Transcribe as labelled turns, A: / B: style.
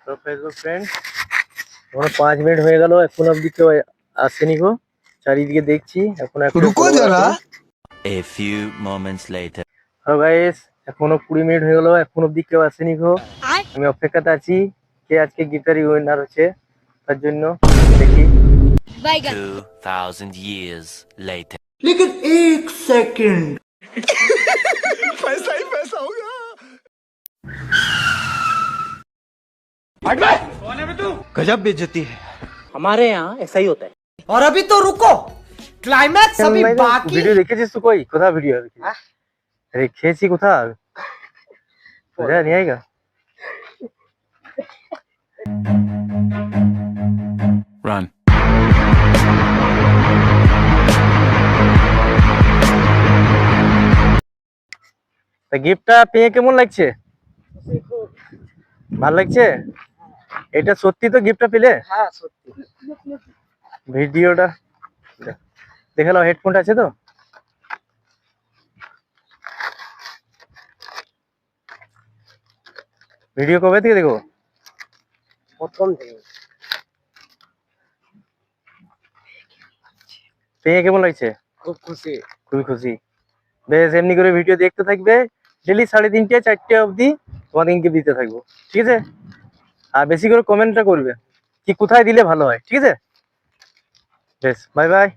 A: তো Facebook friend, এখন 5 minute হয়ে গেল, এখন অবধি কেউ আসেনি গো। চারিদিকে দেখছি, এখন একটা
B: रुको जरा।
C: A few moments later.
A: Hello guys, এখনো 20 মিনিট হয়ে গেল, এখন অবধি কেউ আসেনি গো। আমি অপেক্ষাতে আছি কে আজকে গিফটারি উইনার হচ্ছে, তার জন্য দেখি।
C: 2000 years later.
B: लेकिन एक सेकंड पैसा ही पैसा होगा। गजब बेइज्जती है।
D: हमारे यहाँ ऐसा ही होता है।
E: और अभी तो रुको, क्लाइमैक्स अभी बाकी।
A: ভিডিও দেখেছিস তো? কই কোথা ভিডিও রেখেছি? কোথা মজা নিয়ে আएगा?
C: Run.
A: তা গিফটটা পেয়ে কেমন লাগছে? ভালো লাগছে? এটা সত্যি তো গিফটটা পেলে?
E: হ্যাঁ সত্যি।
A: ভিডিওটা দেখে নাও, হেডফোনটা আছে তো? ভিডিও কবে থেকে দেখো?
E: প্রথম থেকে।
A: পেয়ে কেমন লাগছে?
E: খুব খুশি।
A: খুবই খুশি। বেশ, এমনি করে ভিডিও দেখতে থাকবে, ডেলি 3:30 4টে অবধি তোমাদেরকে দিতে থাকবো, ঠিক আছে? আর বেশি করে কমেন্টটা করবে কি কোথায় দিলে ভালো হয়, ঠিক আছে? বেশ, বাই বাই।